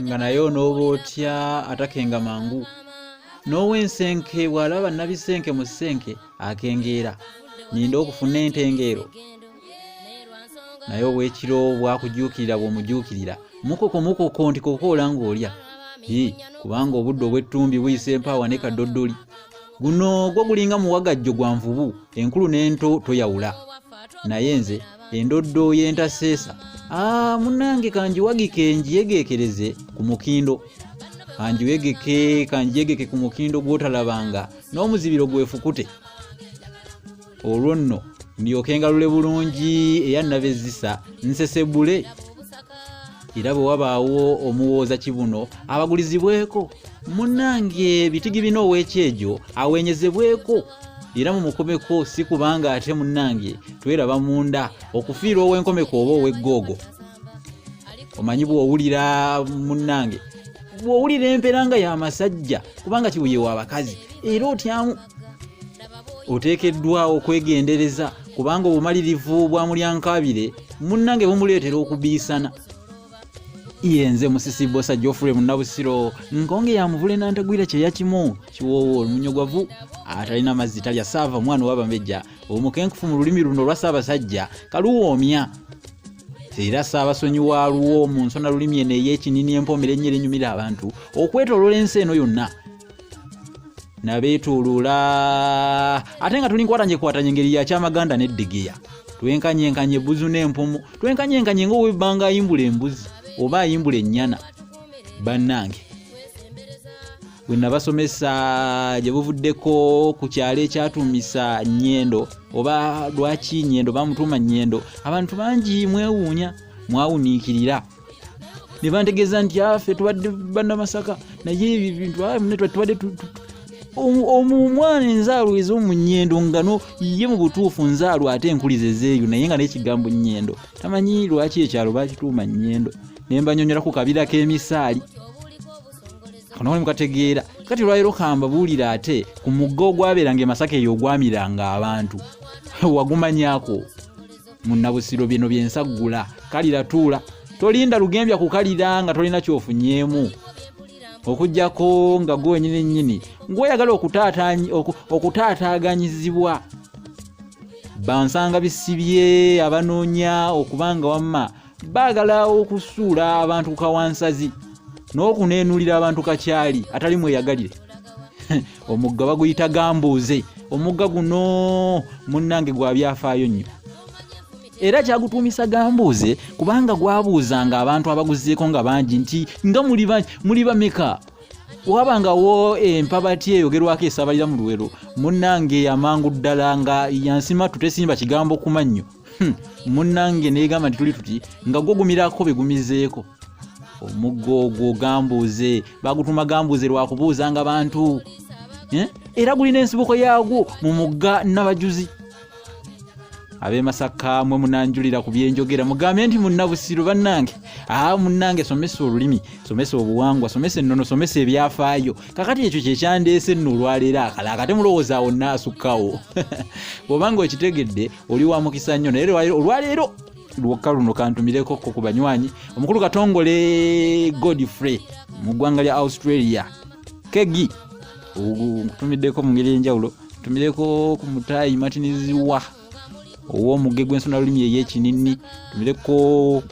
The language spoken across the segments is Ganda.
nga naye onooba otya atakenga mangu. N'ow'ensenke bw'alaba nabisenke mu ssenke akengeera, ninda okufuna entengeero. Naye obwekiro bwakujuukirira bw'omujuukirira, mukoko nti kokoola ng'olya. Kubanga obudde obw'ettumbi buyisa empaawa ne kaddodoli. Guno gwo gulinga muwagajjo gwa nvubu, enkulu n'ento toyawula. Naye nze endoddo y'entaseesa, munnange kanjiwagike njiyegeekereze ku mukindo. Kanjiyegeke ku mukindo gw'otalabanga n'omuzibiro gwefukute. Olwo nno ndyoke ngalule bulungi eyannabezisa nsesebule. Era bwe wabaawo omuwooza kibuno abagulizibweko, munnange bitigi bino ow'ekyejo awenyezebweko. Era mu mukomeko si kubanga ate munnange tweraba munda okufiira ow'enkomeko oba ow'eggoogo. Omanyi bw'owulira munnange, bw'owulira emperanga y'amasajja kubanga kibuye w'abakazi, era otyamu. Oteekeddwa okwegendereza kubanga obumalirivu bwa mulyankabire munnange bumuleetera okubiisana. Yenze musisibosa Geoffrey Munnabusiro nkonge ya muvule nantagwira kyeya kimu kiwoowo omunyogwavu atalina mazzi talya saava mwana w'abambejja omukenkufu mu lulimi luno lwa Ssaabasajja kaluwoomya. Era Ssaabasonyiwa luwo mu nsona lulimi eno ey'ekinini empomera ennyera enyumira abantu okwetooloola ensi eno yonna. Nabeetuulula ate nga tulinkwatanye engeri ya kyamaganda n'eddegeya. Twenkanyenkanye ebbuzu n'empumu, twenkanyenkanye ng'owebbanga ayimbula embuzi oba ayimbula ennyana. Bannange bwe nabasomesa gye buvuddeko ku kyalo ekyatuumisa Nnyendo oba lwaki Nnyendo bamutuuma Nnyendo, abantu bangi mwawuniikirira ne bantegeeza nti ffe tubadde bannamasaka naye ebintu tubadde omwana enzaalwa ez'omu Nnyendo ngano ye mu butuufu nzaalwa ate enkulize zeeyo naye nga n'ekigambo Nnyendo tamanyi lwaki ekyalo bakituuma Nnyendo. Ne mbanyonyera ku kabira k'emisaali kano mukategeera. Kati lwaliro kambabuulira ate ku mugga ogwabeeranga e Masaka eyo ogwamiranga abantu wagumanyako. Munnabusiro bino byensaggula kalira tuula, tolinda lugembya kukalira nga tolina kyofunyeemu okujjako nga gwe nnyini ng'oyagala okutaataaganyizibwa. Bansanga bisibye abanoonya okubanga wamma baagala okusuula abantu kawansazi n'okuneenulira abantu kakyali atali mweyagalire. Omugga baguyita gambuuze. Omugga guno munnange gwa byafaayo nnyo. Era kyagutuumisa gambuuze kubanga gwabuuzanga abantu abaguzeeko nga bangi nti nga muli bameka. Wabangawo empabati eyogerwako esabalira mu Luwero, munnange amangu ddala nga yansima tutesimba kigambo ku mannyo. Munnange neegamba nti tuli tuti nga gwogumirako begumizeeko. Omugga ogwo gambuuze bagutuma gambuuze lwakubuuzanga bantu. Era gulina ensibuko yaagwo mu mugga Nabajuzi. Ab'e Masaka mwe munanjulira ku byenjogera mugambe nti Munnabusiro bannange. Munnange somesa olulimi, somesa obuwangwa, somesa ennono, somesa ebyafaayo. Kakati ekyo kyekyandeese nno olwaleero akalaka ate mulowooza wonna asukkawo. Bw'obanga okitegedde oli wa mukisa nnyo naye olwaleero lwokka luno kantumireko ku banywanyi. Omukulu Katongole Godfrey mu ggwanga lya Australia Kegi nkutumiddeko mu ngeri enjawulo. Tumireko ku Mutaayi Matiniziwa ow'omugge gw'ensona lulimi ey'ekinini. Tumireko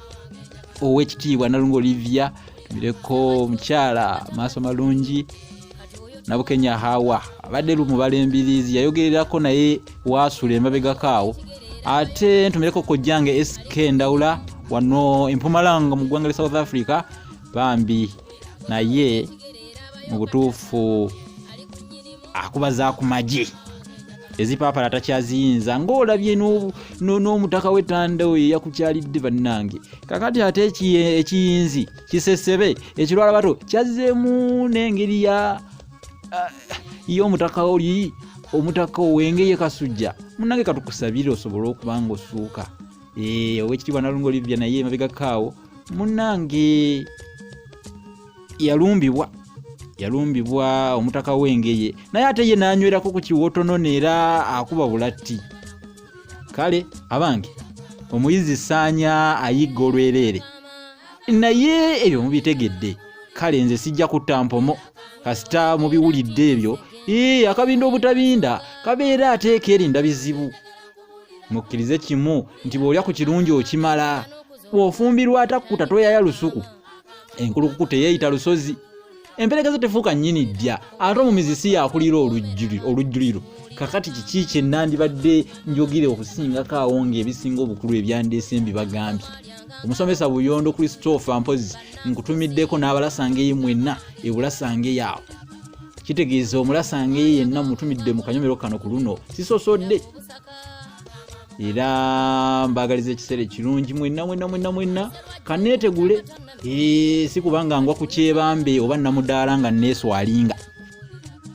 ow'ekitiibwa Nalungo Olivia. Tumireko omukyala maaso malungi Nabukenya Hawa abadde lumubala embiriizi yayogererako naye waasula emabegakaawo. Ate ntumireko kojjange SK Ndawula wano Mpumalanga mu ggwanga lya South Africa bambi naye mu butuufu akubaza ku magye ezipapala takyaziyinza ng'olabye n'omutaka w'ettanda we yakukyalidde bannange. Kakati ate ekiyinzi kisesebe ekirwala bato kyazzeemu n'engeri y'omutaka oli omutaka owengeye Kasujja. Munnange katukusabire osobole okuba ng'osuuka. Ow'ekitiibwa Nalungo Olivia naye emabegakaawo munnange yalumbibwa omutaka w'engeye naye ate ye n'anywerako ku kiwotono neera akuba bulatti. Kale abange omuyizi saanya ayigga olwereere naye ebyo mubitegedde kale nze sijja kutta mpomo kasita mubiwulidde ebyo akabinda obutabinda kabeera ateeka erinda bizibu. Mukkirize kimu nti bw'olya ku kirungi okimala, bw'ofumbirwa atakkuta toyaya lusuku, enkulukuku teyeeyita lusozi, emperekeze tefuuka nnyini ddya, ate omumizi si yakulira olujjuliro. Kakati kiki kye nandibadde njogire okusingako awo ng'ebisinga obukulu ebyandeese mbibagambye. Omusomesa Buyondo Christopher mpozi nkutumiddeko n'abalasangeyo mwenna ebulasangeyo awo. Kitegeeza omulasangeyo yenna mutumidde mu kanyomero kano ku luno sisosodde. Era mbagaliza ekiseera ekirungi mwenna kaneetegule si kubanga ngwa ku kyebambe oba namudaala nga neeswalinga.